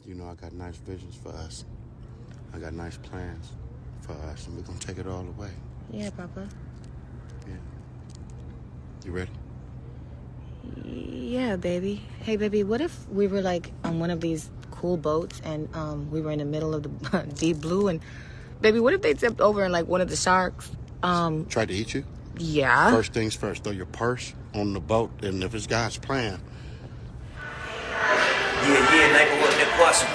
You know, I got nice visions for us. I got nice plans for us, and we're gonna take it all the way. Yeah, Papa. Yeah. You ready? Yeah, baby. Hey, baby, what if we were like on one of these cool boats and we were in the middle of the deep blue and, baby, what if they tipped over and like one of the sharks? Tried to eat you? Yeah. First things first, throw your purse on the boat, and if it's God's plan. Yeah, neighborhood Nip Hustle.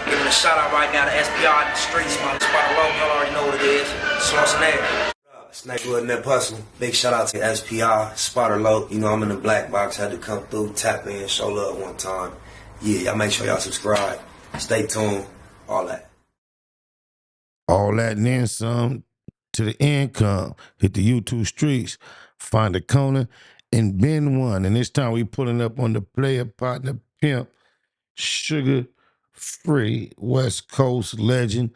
Giving a shout out right now to SPR in the streets, my spot alone, y'all already know what it is. Schwarzenegger. It's neighborhood Nip Hustle. Big shout out to SPR, Spotter Low. You know, I'm in the black box, had to come through, tap in, show love one time. Yeah, y'all make sure y'all subscribe. Stay tuned, all that. All that and then some to the income. Hit the YouTube streets, find a corner, and bend one. And this time we pulling up on the player partner Pimp, Sugar Free, West Coast legend,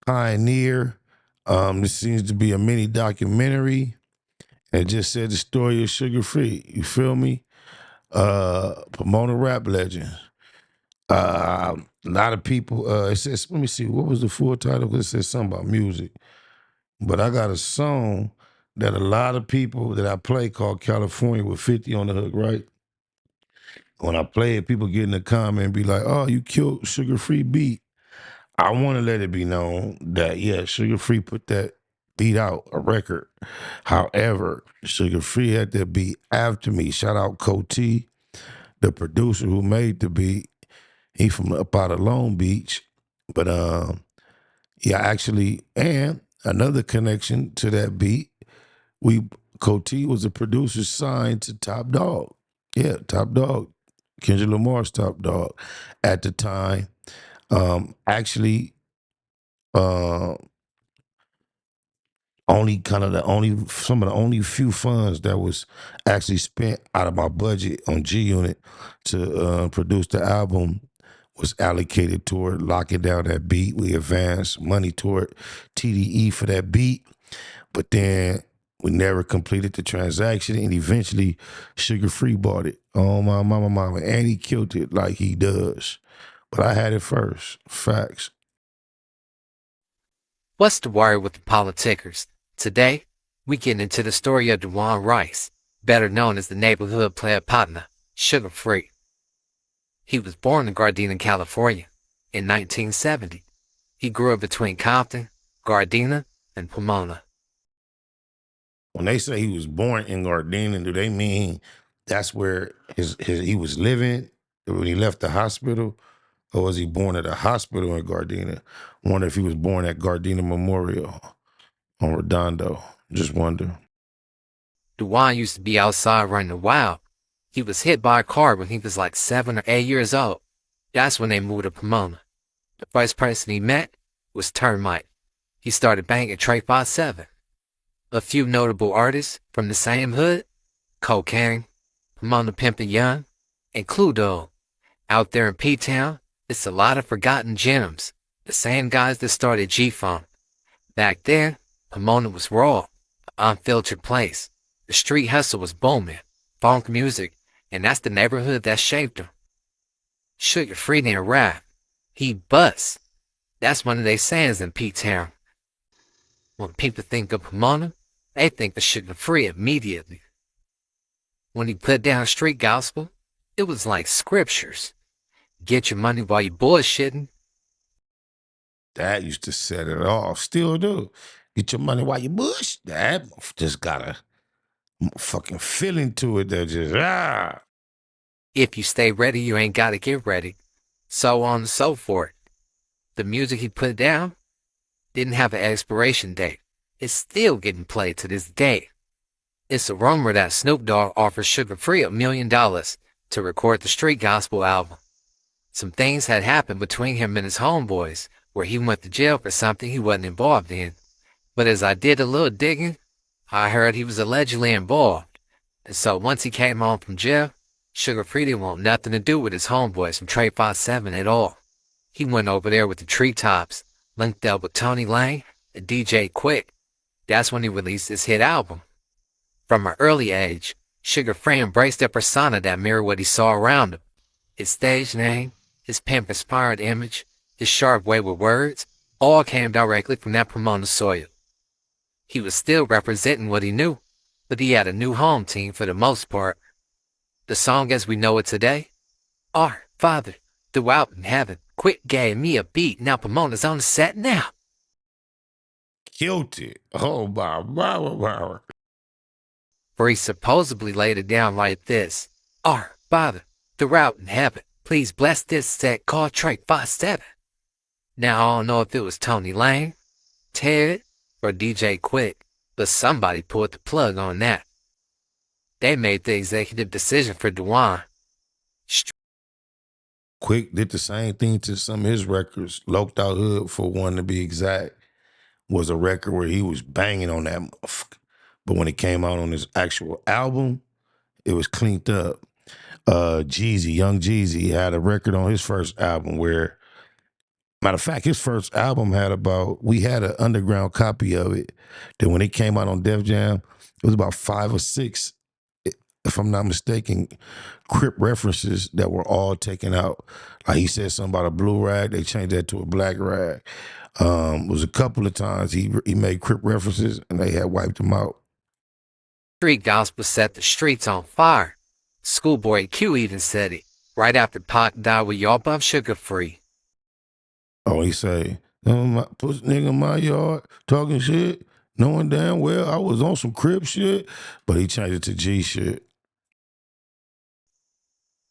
pioneer. This seems to be a mini documentary. And just said the story of Sugar Free. You feel me? Pomona rap legend. A lot of people, it says, let me see, what was the full title? It says something about music. But I got a song that a lot of people that I play called California with 50 on the hook, right? When I play it, people get in the comment and be like, oh, you killed Sugar Free beat. I want to let it be known that, yeah, Sugar Free put that beat out, a record. However, Sugar Free had that beat after me. Shout out Coty, the producer who made the beat. He from up out of Long Beach. But yeah, actually, and another connection to that beat, Coty was a producer signed to Top Dog. Yeah, Top Dog. Kendrick Lamar's Top Dog at the time. Actually, uh, only kind of the only some of the only few funds that was actually spent out of my budget on G Unit to produce the album was allocated toward locking down that beat. We advanced money toward TDE for that beat, but then we never completed the transaction, and eventually Sugar Free bought it. Oh my mama, and he killed it like he does. But I had it first. Facts. What's the worry with the politicers? Today, we get into the story of Dewan Rice, better known as the neighborhood player partner, Sugar Free. He was born in Gardena, California, in 1970. He grew up between Compton, Gardena, and Pomona. When they say he was born in Gardena, do they mean that's where he was living when he left the hospital? Or was he born at a hospital in Gardena? Wonder if he was born at Gardena Memorial on Redondo. Just wonder. Dewan used to be outside running wild. He was hit by a car when he was like 7 or 8 years old. That's when they moved to Pomona. The first person he met was Termite. He started banging Trey 57. A few notable artists from the same hood: Cocaine, Pomona Pimp and Young, and Cluedo. Out there in P-Town, it's a lot of forgotten gems, the same guys that started G-Funk. Back then, Pomona was raw, an unfiltered place. The street hustle was booming, funk music, and that's the neighborhood that shaped him. Sugar Free didn't rap, he bust. That's one of their sayings in P-Town. When people think of Pomona, they think of Sugar Free immediately. When he put down street gospel, it was like scriptures. Get your money while you bullshitting. That used to set it off. Still do. Get your money while you bush. That just got a fucking feeling to it that just, ah. If you stay ready, you ain't gotta get ready. So on and so forth. The music he put down didn't have an expiration date. It's still getting played to this day. It's a rumor that Snoop Dogg offered Sugar Free $1 million to record the Street Gospel album. Some things had happened between him and his homeboys, where he went to jail for something he wasn't involved in. But as I did a little digging, I heard he was allegedly involved. And so once he came home from jail, Sugar Free didn't want nothing to do with his homeboys from Trey 57 at all. He went over there with the Treetops, linked up with Tony Lane and DJ Quick. That's when he released his hit album. From an early age, Sugar Free embraced a persona that mirrored what he saw around him. His stage name, his pimp-inspired image, his sharp way with words, all came directly from that Pomona soil. He was still representing what he knew, but he had a new home team for the most part. The song as we know it today, Our Father, thou art in heaven, quick gave me a beat, now Pomona's on the set now. Killed it. Oh, wow. For he supposedly laid it down like this, Our Father, thou art in heaven, please bless this set called Track 57. Now I don't know if it was Tony Lane, Ted, or DJ Quick, but somebody pulled the plug on that. They made the executive decision for Dwan. Quick did the same thing to some of his records. Loped Out Hood, for one to be exact, was a record where he was banging on that motherfucker. But when it came out on his actual album, it was cleaned up. Jeezy, Young Jeezy, had a record on his first album where, matter of fact, his first album we had an underground copy of it. Then when it came out on Def Jam, it was about 5 or 6, if I'm not mistaken, Crip references that were all taken out. Like he said something about a blue rag, they changed that to a black rag. It was a couple of times he made Crip references and they had wiped them out. Street gospel set the streets on fire. Schoolboy Q even said it, right after Pac died with Y'all Bump Sugar Free. Oh, he say, push nigga in my yard talking shit, knowing damn well I was on some Crip shit, but he changed it to G shit.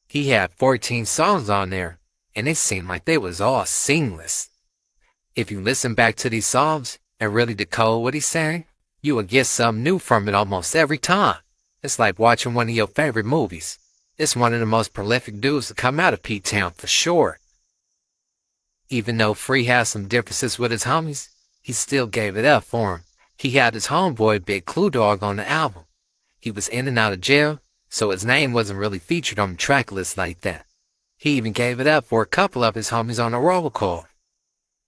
He had 14 songs on there, and it seemed like they was all seamless. If you listen back to these songs and really decode what he's saying, you will get something new from it almost every time. It's like watching one of your favorite movies. It's one of the most prolific dudes to come out of P-Town for sure. Even though Free has some differences with his homies, he still gave it up for him. He had his homeboy Big Clue Dog on the album. He was in and out of jail, so his name wasn't really featured on the track list like that. He even gave it up for a couple of his homies on the roll call.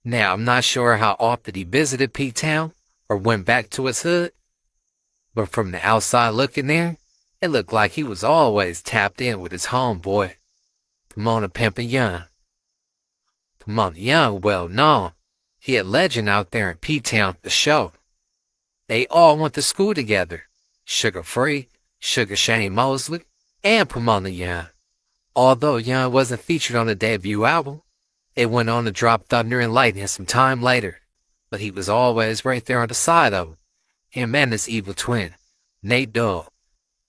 Now, I'm not sure how often he visited P-Town or went back to his hood, but from the outside looking in, it looked like he was always tapped in with his homeboy, Pomona Pimp and Young. Pomona Young, well known. He a legend out there in P-Town for sure. They all went to school together. Sugar Free, Sugar Shane Mosley, and Pomona Young. Although Young wasn't featured on the debut album, it went on to drop Thunder and Lightning some time later, but he was always right there on the side of him. Him and his evil twin, Nate Dogg.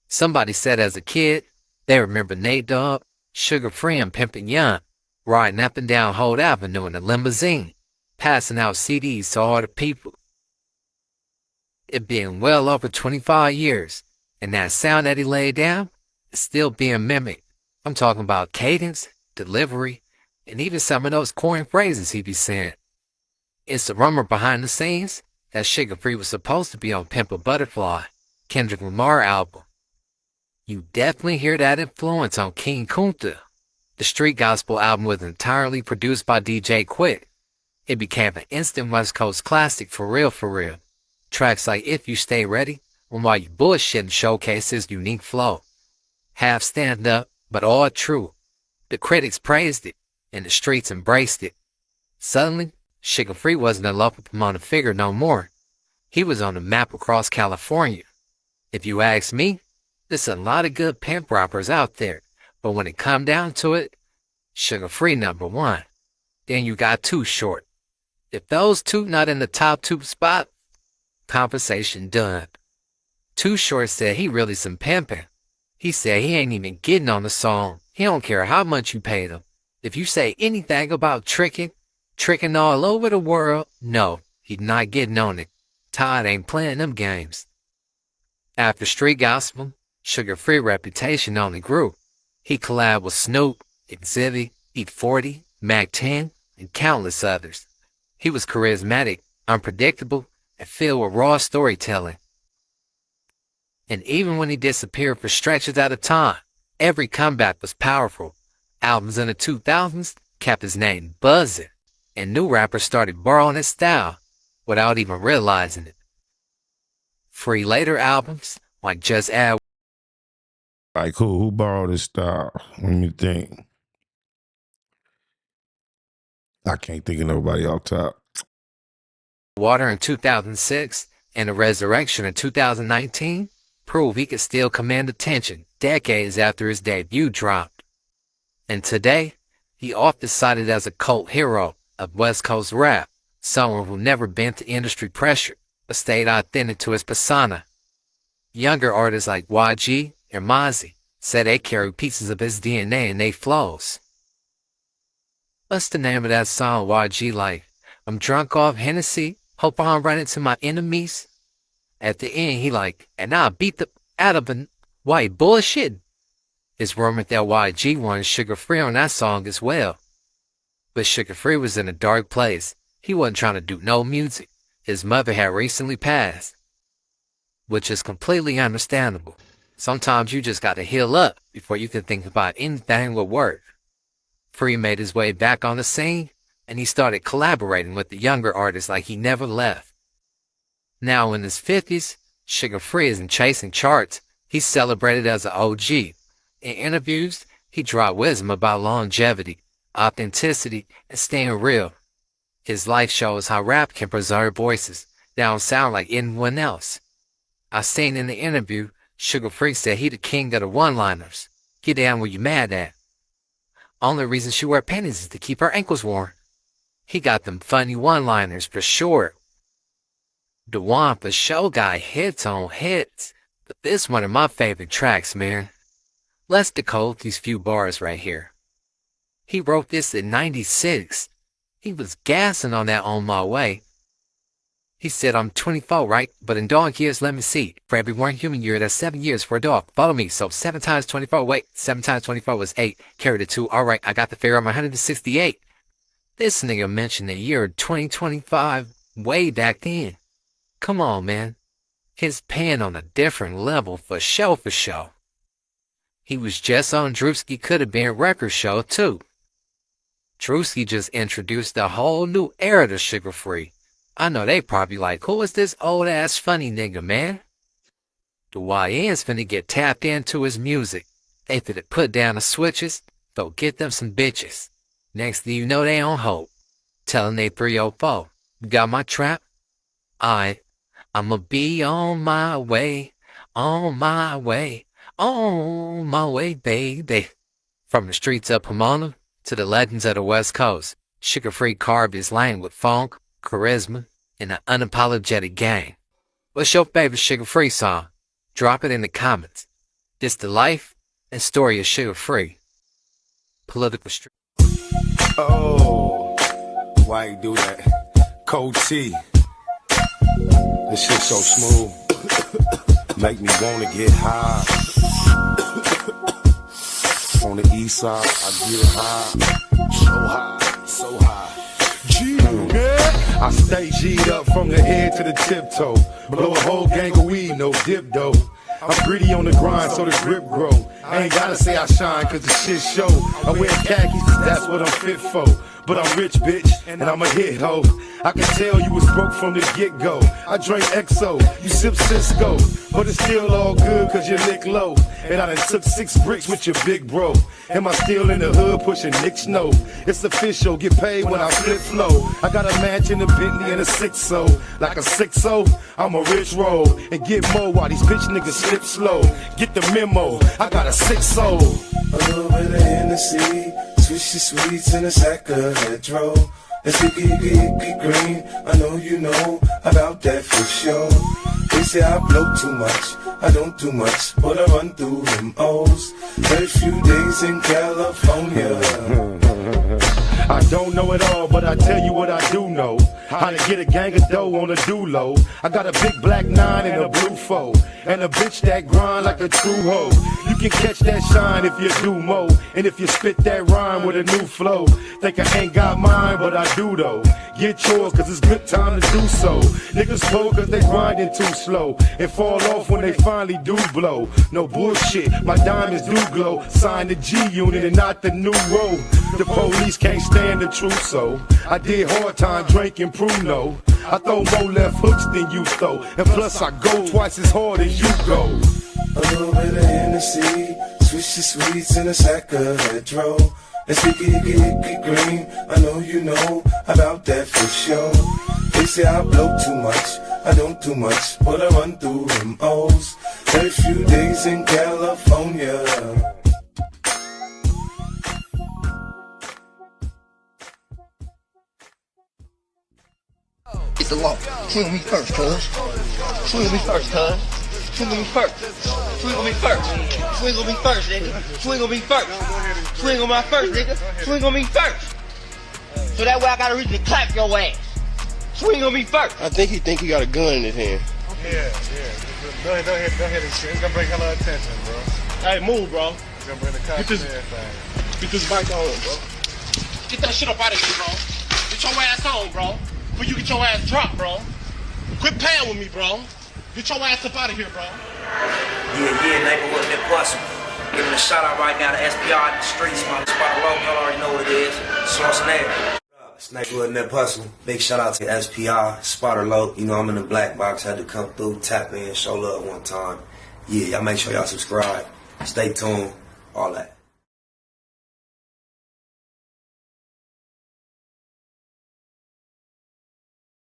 Somebody said as a kid, they remember Nate Dogg, Sugar Free, and Pimpin' Young, riding up and down Holt Avenue in a limousine, passing out CDs to all the people. It been well over 25 years, and that sound that he laid down is still being mimicked. I'm talking about cadence, delivery, and even some of those corny phrases he be saying. It's a rumor behind the scenes that Sugar Free was supposed to be on Pimp a Butterfly, Kendrick Lamar album. You definitely hear that influence on King Kunta. The street gospel album was entirely produced by DJ Quick. It became an instant West Coast classic for real. Tracks like If You Stay Ready and While You Bullshittin' showcase his unique flow. Half stand up, but all true. The critics praised it, and the streets embraced it. Suddenly, Sugar Free wasn't a local Pomona figure no more. He was on the map across California. If you ask me, there's a lot of good pimp rappers out there, but when it come down to it, Sugar Free number one. Then you got Too Short. If those two not in the top 2 spot, conversation done. Too Short said he really some pimping. He said he ain't even getting on the song. He don't care how much you paid him. If you say anything about tricking all over the world, no, he's not getting on it. Todd ain't playing them games. After street gospel, Sugar Free reputation only grew. He collabed with Snoop, Exhibit, Eat 40, Mac 10, and countless others. He was charismatic, unpredictable, and filled with raw storytelling. And even when he disappeared for stretches at a time, every comeback was powerful. Albums in the 2000s kept his name buzzing, and new rappers started borrowing his style without even realizing it. Free later albums, like Just Add. All right, cool. Who borrowed his style? Let me think. I can't think of nobody off top. Water in 2006 and a resurrection in 2019 prove he could still command attention decades after his debut dropped. And today, he often cited as a cult hero of West Coast rap, someone who never bent to industry pressure but stayed authentic to his persona. Younger artists like YG and Mozzie said they carry pieces of his DNA in their flows. What's the name of that song YG like? I'm drunk off Hennessy, hope I don't run into my enemies. At the end, he like, and I'll beat the out of an white bullshit. It's rumored that YG wanted Sugar Free on that song as well. But Sugar Free was in a dark place. He wasn't trying to do no music. His mother had recently passed, which is completely understandable. Sometimes you just gotta heal up before you can think about anything will work. Free made his way back on the scene, and he started collaborating with the younger artists like he never left. Now in his 50s, Sugar Free isn't chasing charts. He's celebrated as an OG. In interviews, he dropped wisdom about longevity, authenticity, and staying real. His life shows how rap can preserve voices that don't sound like anyone else. I seen in the interview, Sugar Free said he the king of the one-liners. Get down where you mad at. Only reason she wear panties is to keep her ankles warm. He got them funny one-liners for sure. The one for show got hits on hits, but this one of my favorite tracks, man. Let's decode these few bars right here. He wrote this in '96. He was gassing on that On My Way. He said, I'm 24, right? But in dog years, let me see. For every 1 human year, that's 7 years for a dog. Follow me. So 7 times 24, wait, 7 times 24 was 8. Carry the 2. All right, I got the figure. I'm 168. This nigga mentioned the year 2025 way back then. Come on, man. His pen on a different level for show for show. He was just on Drewski Could Have Been record show, too. Drewski just introduced a whole new era to Sugar Free. I know they probably like, who is this old-ass funny nigga, man? The YN's finna get tapped into his music. They finna put down the switches, go get them some bitches. Next thing you know, they on hold. Telling they 304, you got my trap? I'ma be on my way, on my way, on my way, baby. From the streets of Pomona to the legends of the West Coast, Sugar Free carved his lane with funk, charisma, and an unapologetic gang. What's your favorite Sugar Free song? Drop it in the comments. This the life and story of Sugar Free. Political street. Oh, why you do that? Cold T. This shit so smooth. Make me wanna get high. On the east side, I get high. So high, so high. I stay G'd up from the head to the tiptoe. Blow a whole gang of weed, no dip though. I'm gritty on the grind so the grip grow. I ain't gotta say I shine cause the shit show. I wear khakis cause that's what I'm fit for. But I'm rich, bitch, and I'm a hit, ho. I can tell you was broke from the get-go. I drink XO, you sip Cisco. But it's still all good cause you lick low. And I done took 6 bricks with your big bro. Am I still in the hood pushing Nick's no? It's official, get paid when I flip flow. I got a mansion, a Bentley, and a 6-0. Like a 6-0, I'm a rich roll. And get more while these bitch niggas slip slow. Get the memo, I got a 6-0. A little bit of Hennessy, swishy sweets in a sack of Hedro. And sticky green, I know you know about that for sure. They say I blow too much, I don't do much, but I run through them O's. Every few days in California. I don't know it all, but I tell you what I do know. How to get a gang of dough on a do-low. I got a big black 9 and a blue 4. And a bitch that grind like a true hoe. You can catch that shine if you do mo. And if you spit that rhyme with a new flow. Think I ain't got mine, but I do though. Get yours cause it's good time to do so. Niggas cold cause they grinding too slow. And fall off when they finally do blow. No bullshit, my diamonds do glow. Sign the G unit and not the new road. The police can't stand the truth, so I did hard time drinking Pruno. I throw more left hooks than you throw. And plus I go twice as hard as you go. A little bit of Hennessy, swishy sweets in a sack of Hedro. And sticky green, I know you know about that for sure. They say I blow too much, I don't do much, but I run through them O's. Every few days in California. Get the law. Swing on me first, cuz. Swing on me first, cuz. Swing on me first. Swing on me first. Swing on me first, nigga. Swing on me first. Swing on my first, nigga. Swing on me first. So that way I got a reason to clap your ass. Swing on me first. I think he got a gun in his hand. Yeah. Go ahead and shit. It's gonna bring hella attention, bro. Hey, move, bro. It's gonna bring the cops and everything. Get this bike on, bro. Get that shit up out of here, bro. Get your ass on, bro. Before you get your ass dropped, bro. Quit playing with me, bro. Get your ass up out of here, bro. Yeah, neighborhood Nip Bustin'. Giving a shout out right now to SPR in the streets, man. Spot alone, y'all already know what it is. Schwarzenegger. It's neighborhood Nip Bustin'. Big shout out to SPR, Spotter Low. You know I'm in the black box. Had to come through, tap in, show love one time. Yeah, y'all make sure y'all subscribe. Stay tuned. All that.